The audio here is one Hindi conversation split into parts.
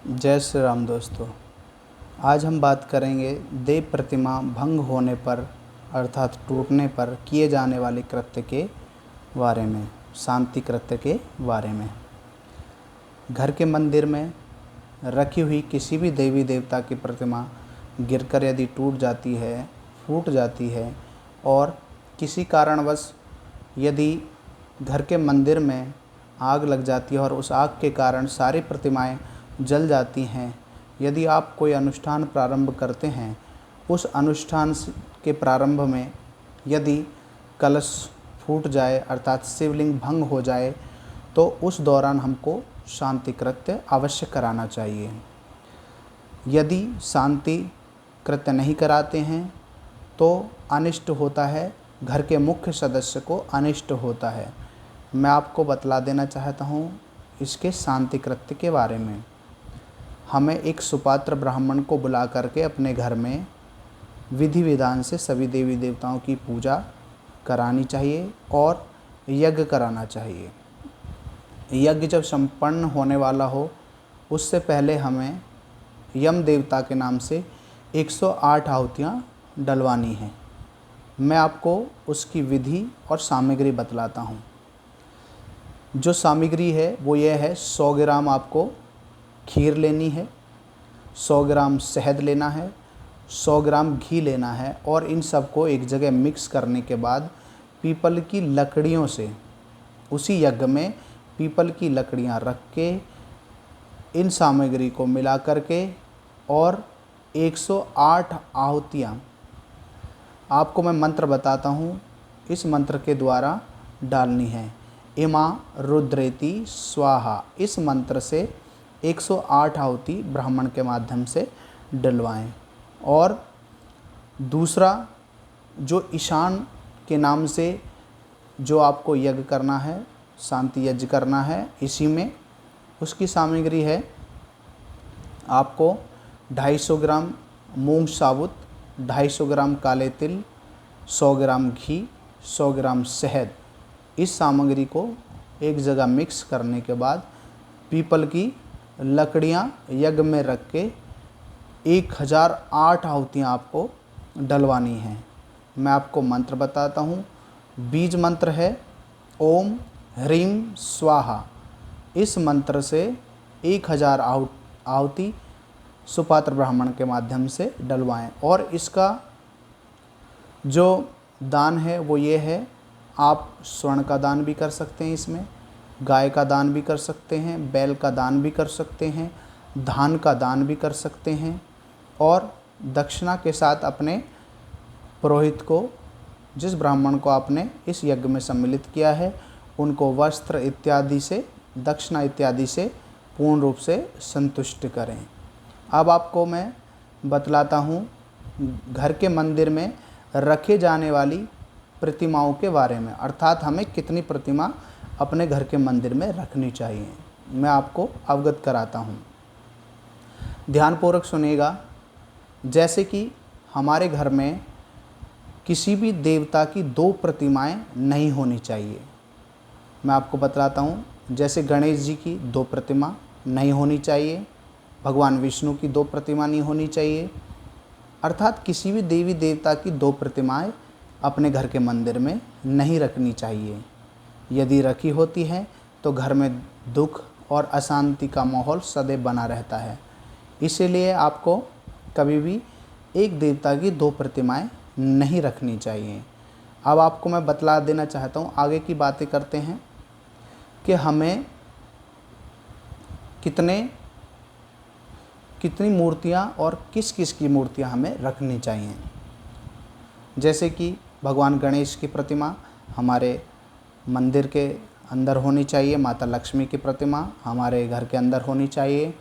जय श्री राम दोस्तों। आज हम बात करेंगे देव प्रतिमा भंग होने पर अर्थात टूटने पर किए जाने वाले कृत्य के बारे में, शांति कृत्य के बारे में। घर के मंदिर में रखी हुई किसी भी देवी देवता की प्रतिमा गिरकर यदि टूट जाती है, फूट जाती है और किसी कारणवश यदि घर के मंदिर में आग लग जाती है और उस आग के कारण सारी प्रतिमाएं जल जाती हैं, यदि आप कोई अनुष्ठान प्रारंभ करते हैं, उस अनुष्ठान के प्रारंभ में यदि कलश फूट जाए अर्थात शिवलिंग भंग हो जाए तो उस दौरान हमको शांति कृत्य अवश्य कराना चाहिए। यदि शांति कृत्य नहीं कराते हैं तो अनिष्ट होता है, घर के मुख्य सदस्य को अनिष्ट होता है। मैं आपको बतला देना चाहता हूँ इसके शांति कृत्य के बारे में। हमें एक सुपात्र ब्राह्मण को बुला करके अपने घर में विधि विधान से सभी देवी देवताओं की पूजा करानी चाहिए और यज्ञ कराना चाहिए। यज्ञ जब संपन्न होने वाला हो उससे पहले हमें यम देवता के नाम से 108 आहुतियाँ डलवानी हैं। मैं आपको उसकी विधि और सामग्री बतलाता हूँ। जो सामग्री है वो ये है, 100 ग्राम आपको खीर लेनी है, 100 ग्राम शहद लेना है, 100 ग्राम घी लेना है और इन सबको एक जगह मिक्स करने के बाद पीपल की लकड़ियों से, उसी यज्ञ में पीपल की लकड़ियां रख के इन सामग्री को मिला करके और 108 आहुतियाँ आपको मैं मंत्र बताता हूँ, इस मंत्र के द्वारा डालनी है। इमा रुद्रेति स्वाहा, इस मंत्र से 108 आहुति ब्राह्मण के माध्यम से डलवाएं। और दूसरा, जो ईशान के नाम से जो आपको यज्ञ करना है, शांति यज्ञ करना है, इसी में उसकी सामग्री है आपको 250 ग्राम मूंग साबुत, 250 ग्राम काले तिल, 100 ग्राम घी, 100 ग्राम शहद। इस सामग्री को एक जगह मिक्स करने के बाद पीपल की लकड़ियाँ यज्ञ में रख के 1008 आहुतियाँ आपको डलवानी हैं। मैं आपको मंत्र बताता हूँ। बीज मंत्र है ओम ह्रीं स्वाहा। इस मंत्र से 1000 आहुति सुपात्र ब्राह्मण के माध्यम से डलवाएं। और इसका जो दान है वो ये है, आप स्वर्ण का दान भी कर सकते हैं, इसमें गाय का दान भी कर सकते हैं, बैल का दान भी कर सकते हैं, धान का दान भी कर सकते हैं और दक्षिणा के साथ अपने पुरोहित को, जिस ब्राह्मण को आपने इस यज्ञ में सम्मिलित किया है, उनको वस्त्र इत्यादि से, दक्षिणा इत्यादि से पूर्ण रूप से संतुष्ट करें। अब आपको मैं बतलाता हूँ घर के मंदिर में रखे जाने वाली प्रतिमाओं के बारे में, अर्थात हमें कितनी प्रतिमा अपने घर के मंदिर में रखनी चाहिए। मैं आपको अवगत कराता हूँ, ध्यानपूर्वक सुनिएगा। जैसे कि हमारे घर में किसी भी देवता की 2 प्रतिमाएं नहीं होनी चाहिए। मैं आपको बतलाता हूँ, जैसे गणेश जी की 2 प्रतिमा नहीं होनी चाहिए, भगवान विष्णु की 2 प्रतिमा नहीं होनी चाहिए, अर्थात किसी भी देवी देवता की 2 प्रतिमाएं अपने घर के मंदिर में नहीं रखनी चाहिए। यदि रखी होती हैं तो घर में दुख और अशांति का माहौल सदैव बना रहता है। इसीलिए आपको कभी भी एक देवता की 2 प्रतिमाएं नहीं रखनी चाहिए। अब आपको मैं बतला देना चाहता हूँ, आगे की बातें करते हैं कि हमें कितनी मूर्तियाँ और किस किस की मूर्तियाँ हमें रखनी चाहिए। जैसे कि भगवान गणेश की प्रतिमा हमारे मंदिर के अंदर होनी चाहिए, माता लक्ष्मी की प्रतिमा हमारे घर के अंदर होनी चाहिए,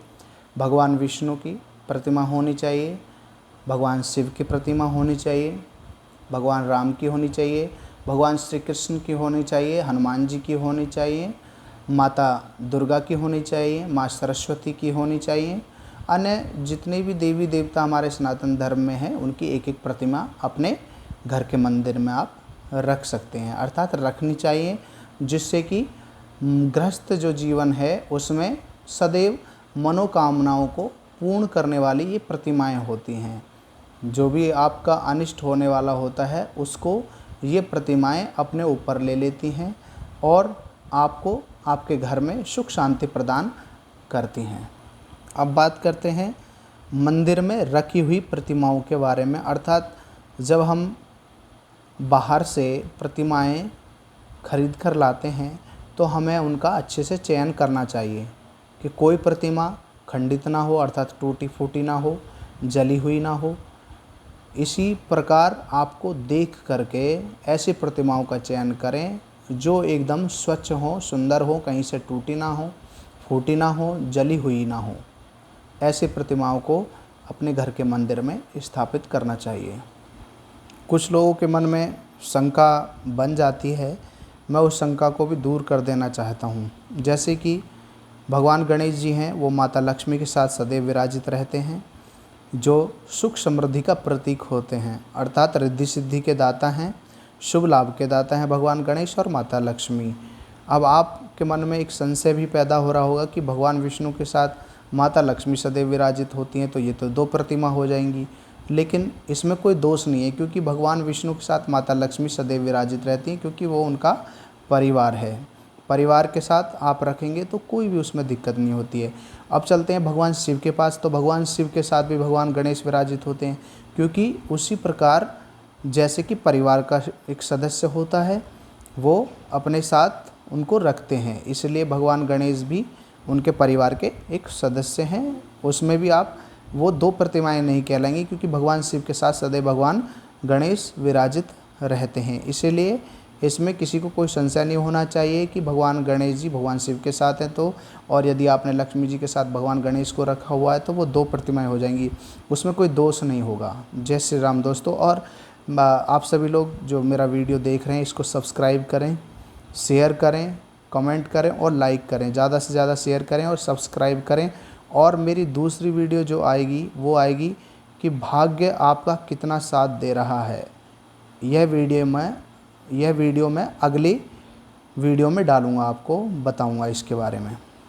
भगवान विष्णु की प्रतिमा होनी चाहिए, भगवान शिव की प्रतिमा होनी चाहिए, भगवान राम की होनी चाहिए, भगवान श्री कृष्ण की होनी चाहिए, हनुमान जी की होनी चाहिए, माता दुर्गा की होनी चाहिए, माँ सरस्वती की होनी चाहिए। अन्य जितने भी देवी देवता हमारे सनातन धर्म में हैं उनकी एक एक प्रतिमा अपने घर के मंदिर में आप रख सकते हैं, अर्थात रखनी चाहिए, जिससे कि गृहस्थ जो जीवन है उसमें सदैव मनोकामनाओं को पूर्ण करने वाली ये प्रतिमाएं होती हैं। जो भी आपका अनिष्ट होने वाला होता है उसको ये प्रतिमाएं अपने ऊपर ले लेती हैं और आपको आपके घर में सुख शांति प्रदान करती हैं। अब बात करते हैं मंदिर में रखी हुई प्रतिमाओं के बारे में। अर्थात जब हम बाहर से प्रतिमाएं खरीद कर लाते हैं तो हमें उनका अच्छे से चयन करना चाहिए कि कोई प्रतिमा खंडित ना हो, अर्थात टूटी फूटी ना हो, जली हुई ना हो। इसी प्रकार आपको देख करके ऐसी प्रतिमाओं का चयन करें जो एकदम स्वच्छ हो, सुंदर हो, कहीं से टूटी ना हो, फूटी ना हो, जली हुई ना हो। ऐसी प्रतिमाओं को अपने घर के मंदिर में स्थापित करना चाहिए। कुछ लोगों के मन में शंका बन जाती है, मैं उस शंका को भी दूर कर देना चाहता हूँ। जैसे कि भगवान गणेश जी हैं, वो माता लक्ष्मी के साथ सदैव विराजित रहते हैं, जो सुख समृद्धि का प्रतीक होते हैं, अर्थात रिद्धि सिद्धि के दाता हैं, शुभ लाभ के दाता हैं भगवान गणेश और माता लक्ष्मी। अब आपके मन में एक संशय भी पैदा हो रहा होगा कि भगवान विष्णु के साथ माता लक्ष्मी सदैव विराजित होती हैं, तो ये तो दो प्रतिमा हो जाएंगी। लेकिन इसमें कोई दोष नहीं है, क्योंकि भगवान विष्णु के साथ माता लक्ष्मी सदैव विराजित रहती हैं, क्योंकि वो उनका परिवार है। परिवार के साथ आप रखेंगे तो कोई भी उसमें दिक्कत नहीं होती है। अब चलते हैं भगवान शिव के पास। तो भगवान शिव के साथ भी भगवान गणेश विराजित होते हैं, क्योंकि उसी प्रकार जैसे कि परिवार का एक सदस्य होता है वो अपने साथ उनको रखते हैं, इसलिए भगवान गणेश भी उनके परिवार के एक सदस्य हैं। उसमें भी आप वो दो प्रतिमाएं नहीं कहलाएंगी, क्योंकि भगवान शिव के साथ सदैव भगवान गणेश विराजित रहते हैं। इसीलिए इसमें किसी को कोई संशय नहीं होना चाहिए कि भगवान गणेश जी भगवान शिव के साथ हैं तो, और यदि आपने लक्ष्मी जी के साथ भगवान गणेश को रखा हुआ है तो वो दो प्रतिमाएं हो जाएंगी, उसमें कोई दोष नहीं होगा। जय श्री राम दोस्तों। और आप सभी लोग जो मेरा वीडियो देख रहे हैं इसको सब्सक्राइब करें, शेयर करें, कमेंट करें और लाइक करें। ज़्यादा से ज़्यादा शेयर करें और सब्सक्राइब करें। और मेरी दूसरी वीडियो जो आएगी वो आएगी कि भाग्य आपका कितना साथ दे रहा है। यह वीडियो मैं अगली वीडियो में डालूँगा, आपको बताऊँगा इसके बारे में।